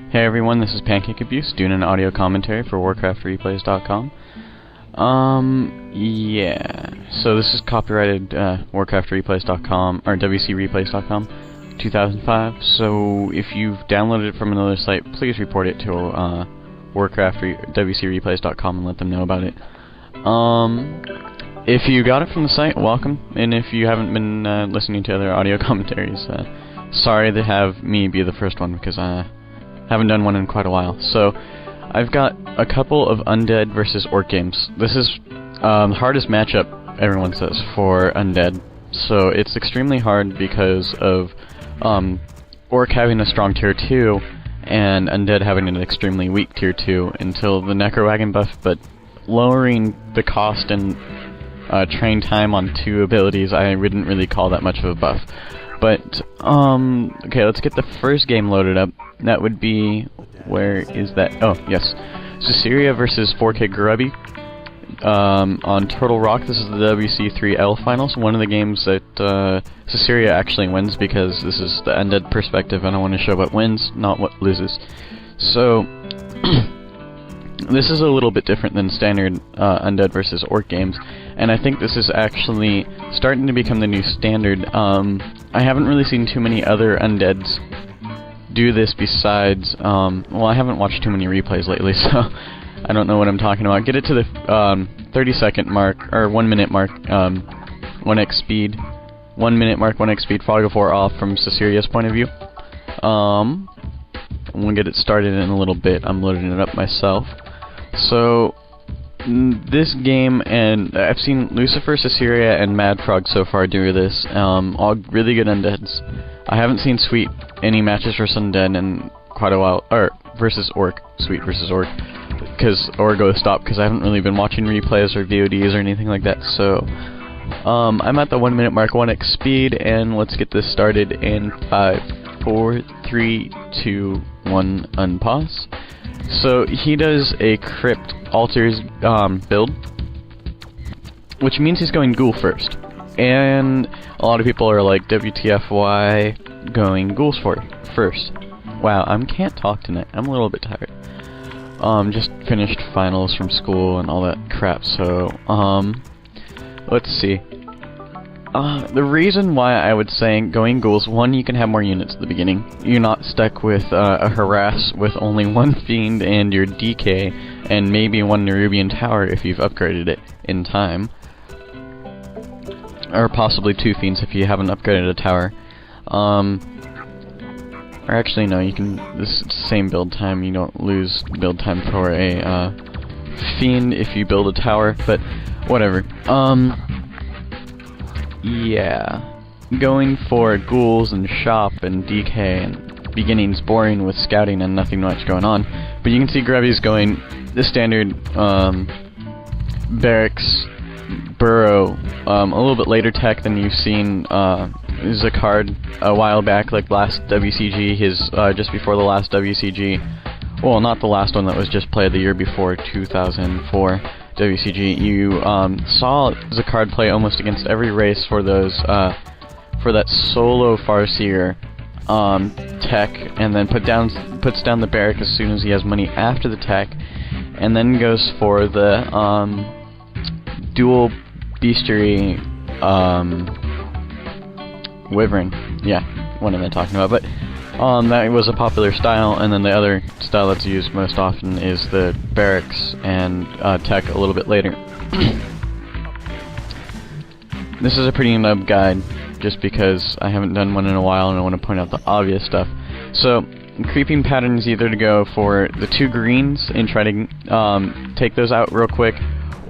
Hey everyone, this is Pancake Abuse doing an audio commentary for WarcraftReplays.com. Yeah. So this is copyrighted WarcraftReplays.com or WCReplays.com 2005. So if you've downloaded it from another site, please report it to WCReplays.com and let them know about it. If you got it from the site, welcome. And if you haven't been listening to other audio commentaries, sorry to have me be the first one because I haven't done one in quite a while. So I've got a couple of undead versus orc games. This is the hardest matchup, everyone says, for undead. So it's extremely hard because of orc having a strong tier 2 and undead having an extremely weak tier 2 until the necrowagon buff, but lowering the cost and train time on 2 abilities I wouldn't really call that much of a buff. But, okay, let's get the first game loaded up. That would be, where is that? Oh, yes. Susiria versus 4K Grubby on Turtle Rock. This is the WC3L finals. One of the games that Susiria actually wins because this is the undead perspective and I want to show what wins, not what loses. So, this is a little bit different than standard undead versus orc games, and I think this is actually starting to become the new standard. I haven't really seen too many other undeads do this besides, well, I haven't watched too many replays lately, so I don't know what I'm talking about. Get it to the 30-second mark, or 1 minute mark, 1x speed. 1 minute mark, 1x speed, fog of war off from Susiria's point of view. We'll get it started in a little bit. I'm loading it up myself. So, this game, and I've seen Lucifer, Susiria, and SK.MadFrog so far do this, all really good undeads. I haven't seen Sweet any matches versus undead in quite a while, or versus orc, Sweet versus orc, or go stop, because I haven't really been watching replays or VODs or anything like that, so I'm at the 1 minute mark, 1x speed, and let's get this started in 5, 4, 3, 2, 1, unpause. So he does a crypt altars build, which means he's going ghoul first. And a lot of people are like, WTF, going ghouls first? Wow, I can't talk tonight. I'm a little bit tired. Just finished finals from school and all that crap, so, let's see. The reason why I would say going ghouls, one, you can have more units at the beginning. You're not stuck with a harass with only 1 fiend and your DK, and maybe 1 Nerubian tower if you've upgraded it in time. Or possibly 2 fiends if you haven't upgraded a tower. Or actually no, you can, this is the same build time, you don't lose build time for a fiend if you build a tower, but whatever. Yeah, going for ghouls and shop and DK and beginning's boring with scouting and nothing much going on. But you can see Grubby's going the standard barracks, burrow, a little bit later tech than you've seen Zacard a while back, like last WCG, his just before the last WCG. Well, not the last one that was just played the year before, 2004. WCG, you saw Zacard play almost against every race for those for that solo Farseer tech, and then puts down the barrack as soon as he has money after the tech, and then goes for the dual bestiary wyvern. Yeah, what am I talking about? But that was a popular style, and then the other style that's used most often is the barracks and tech a little bit later. This is a pretty nub guide, just because I haven't done one in a while and I want to point out the obvious stuff. So, creeping pattern is either to go for the 2 greens and try to take those out real quick,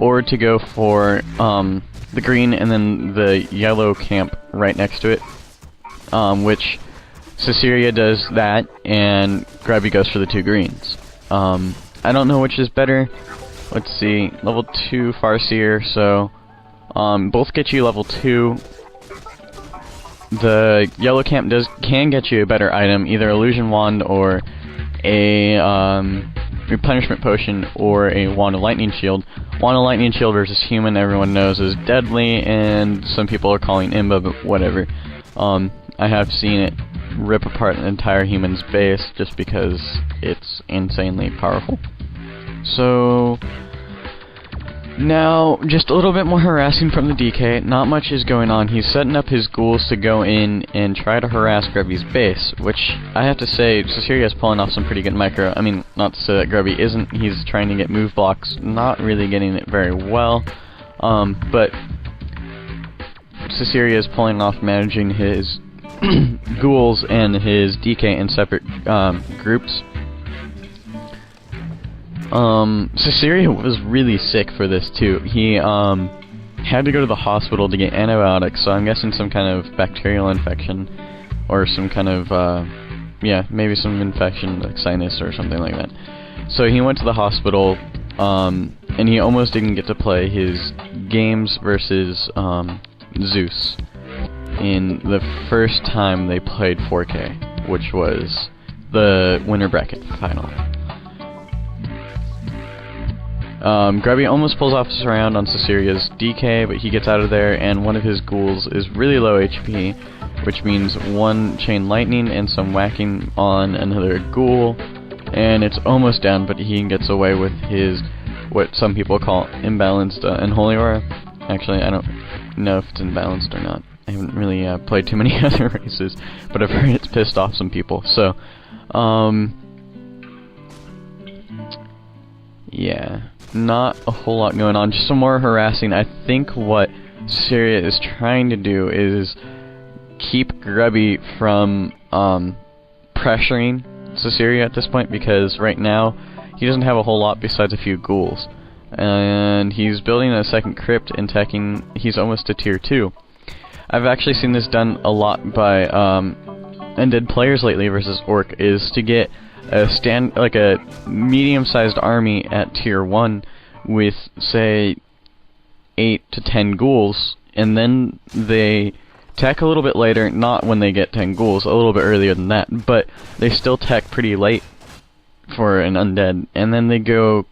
or to go for the green and then the yellow camp right next to it, which Susiria does that, and Grubby goes for the 2 greens. I don't know which is better. Let's see, level 2 Farseer, so both get you level 2. The yellow camp can get you a better item, either illusion wand or a replenishment potion or a wand of lightning shield. Wand of lightning shield versus human, everyone knows, is deadly, and some people are calling imba, but whatever. I have seen it rip apart an entire human's base just because it's insanely powerful. So now, just a little bit more harassing from the DK. Not much is going on. He's setting up his ghouls to go in and try to harass Grubby's base, which I have to say, Susiria is pulling off some pretty good micro. I mean, not to say that Grubby isn't. He's trying to get move blocks, not really getting it very well. But Susiria is pulling off managing his ghouls and his DK in separate groups. Susiria was really sick for this too. He had to go to the hospital to get antibiotics, so I'm guessing some kind of bacterial infection or some kind of yeah, maybe some infection like sinus or something like that. So he went to the hospital, and he almost didn't get to play his games versus Zeus in the first time they played 4K, which was the winner bracket final. Grubby almost pulls off a surround on Susiria's DK, but he gets out of there, and one of his ghouls is really low HP, which means one chain lightning and some whacking on another ghoul, and it's almost down, but he gets away with his, what some people call imbalanced Unholy Aura. Actually, I don't know if it's imbalanced or not. I haven't really played too many other races, but I've heard it's pissed off some people, so, yeah. Not a whole lot going on, just some more harassing. I think what Susiria is trying to do is keep Grubby from pressuring Susiria at this point, because right now he doesn't have a whole lot besides a few ghouls. And he's building a second crypt and teching, he's almost to tier 2. I've actually seen this done a lot by undead players lately versus Orc, is to get a medium-sized army at tier 1 with, say, 8 to 10 ghouls, and then they tech a little bit later, not when they get 10 ghouls, a little bit earlier than that, but they still tech pretty late for an undead, and then they go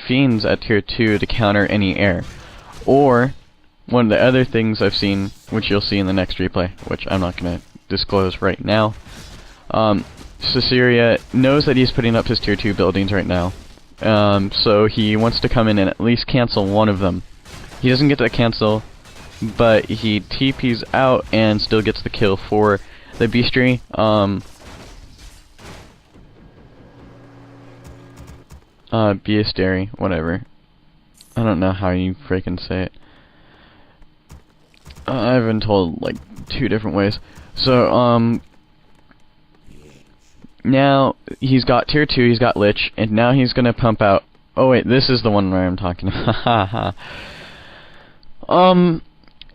fiends at tier 2 to counter any air. Or, one of the other things I've seen, which you'll see in the next replay, which I'm not going to disclose right now, Susiria knows that he's putting up his tier 2 buildings right now, so he wants to come in and at least cancel one of them. He doesn't get to cancel, but he TPs out and still gets the kill for the bestiary. Bestiary, whatever. I don't know how you freaking say it. I've been told like 2 different ways. So, now he's got tier 2, he's got Lich, and now he's gonna pump out. Oh wait, this is the one where I'm talking.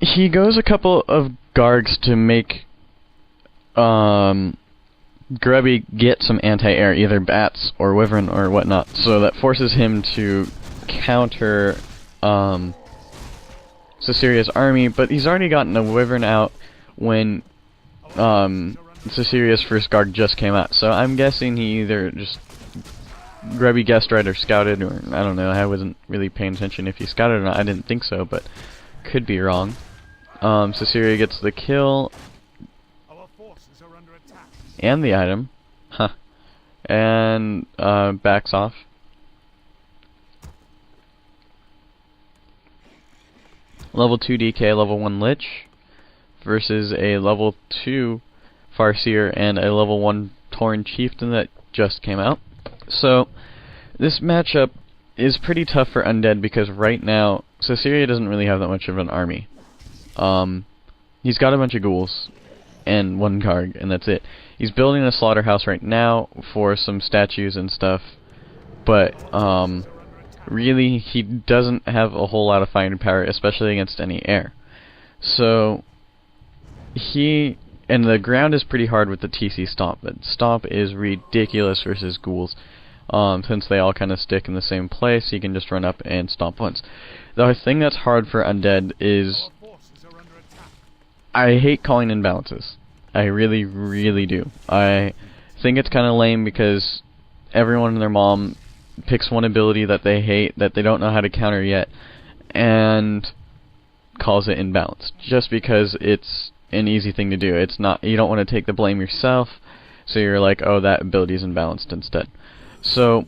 He goes a couple of Gargs to make Grubby get some anti-air, either bats or wyvern or whatnot. So that forces him to counter Susiria's army, but he's already gotten a wyvern out when Susiria's first Garg just came out, so I'm guessing he either just Grubby guessed right or scouted, or I don't know, I wasn't really paying attention if he scouted or not. I didn't think so, but could be wrong. Susiria gets the kill and the item, and backs off. Level 2 DK, level 1 Lich versus a level 2 Farseer and a level 1 Tauren Chieftain that just came out. So, this matchup is pretty tough for Undead because right now, Susiria doesn't really have that much of an army. He's got a bunch of ghouls and 1 Garg, and that's it. He's building a slaughterhouse right now for some statues and stuff, but really he doesn't have a whole lot of fighting power, especially against any air. So, and the ground is pretty hard with the TC Stomp, but Stomp is ridiculous versus ghouls. Since they all kind of stick in the same place, you can just run up and stomp once. The thing that's hard for Undead is I hate calling imbalances. I really, really do. I think it's kind of lame because everyone and their mom picks one ability that they hate, that they don't know how to counter yet, and calls it imbalanced, just because it's an easy thing to do. It's not, you don't want to take the blame yourself, so you're like, oh, that ability is imbalanced instead. So,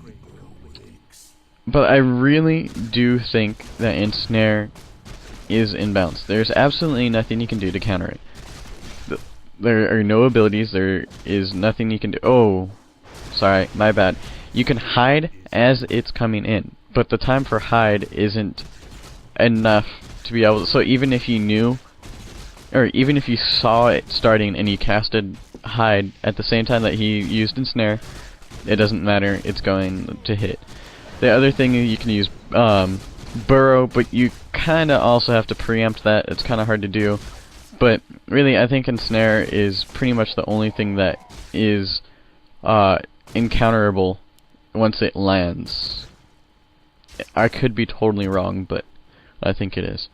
but I really do think that Ensnare is imbalanced. There's absolutely nothing you can do to counter it. There are no abilities, there is nothing you can do. Oh, sorry, my bad. You can hide as it's coming in, but the time for hide isn't enough to be able to, so even if you knew, or even if you saw it starting and you casted hide at the same time that he used Ensnare, it doesn't matter, it's going to hit. The other thing you can use burrow, but you kinda also have to preempt that. It's kinda hard to do. But really, I think Ensnare is pretty much the only thing that is encounterable once it lands. I could be totally wrong, but I think it is.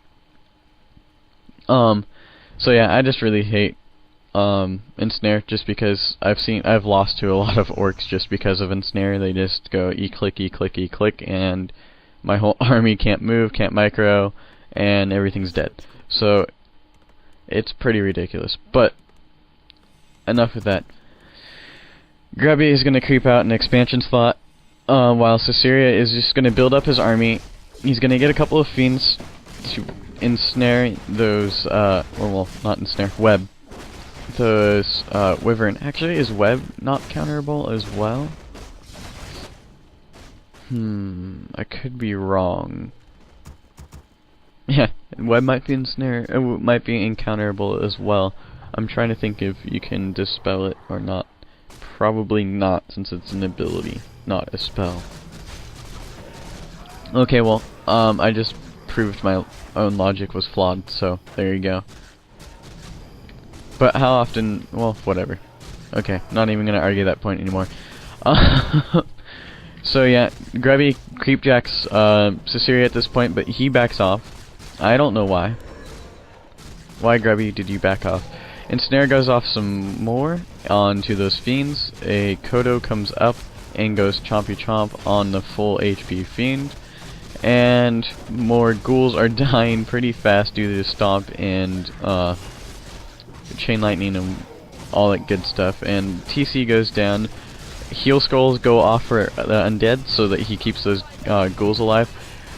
So yeah, I just really hate Ensnare, just because I've lost to a lot of orcs just because of Ensnare. They just go e-click, e-click, e-click, and my whole army can't move, can't micro, and everything's dead. So it's pretty ridiculous. But enough with that. Grubby is going to creep out an expansion slot, while Susiria is just going to build up his army. He's going to get a couple of fiends to ensnare those, or well, not ensnare, web those wyvern. Actually, is web not counterable as well? I could be wrong. Yeah, web might be might be encounterable as well. I'm trying to think if you can dispel it or not. Probably not, since it's an ability, not a spell. Okay, well, I just proved my own logic was flawed, so there you go. But how often? Well, whatever. Okay, not even gonna argue that point anymore. So yeah, Grubby creepjacks Susiria at this point, but he backs off. I don't know why. Why, Grubby, did you back off? Ensnare goes off some more onto those fiends. A Kodo comes up and goes chompy chomp on the full HP fiend. And more ghouls are dying pretty fast due to the stomp and chain lightning and all that good stuff. And TC goes down. Heal skulls go off for the undead so that he keeps those ghouls alive.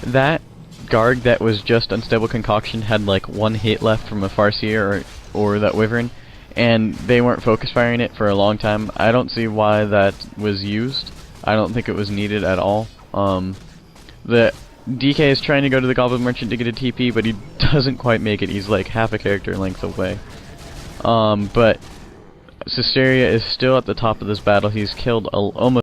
That guard that was just unstable concoction had like one hit left from a Farseer or that wyvern, and they weren't focus firing it for a long time. I don't see why that was used. I don't think it was needed at all. The DK is trying to go to the Goblin Merchant to get a TP, but he doesn't quite make it. He's like half a character length away. But Susiria is still at the top of this battle. He's killed almost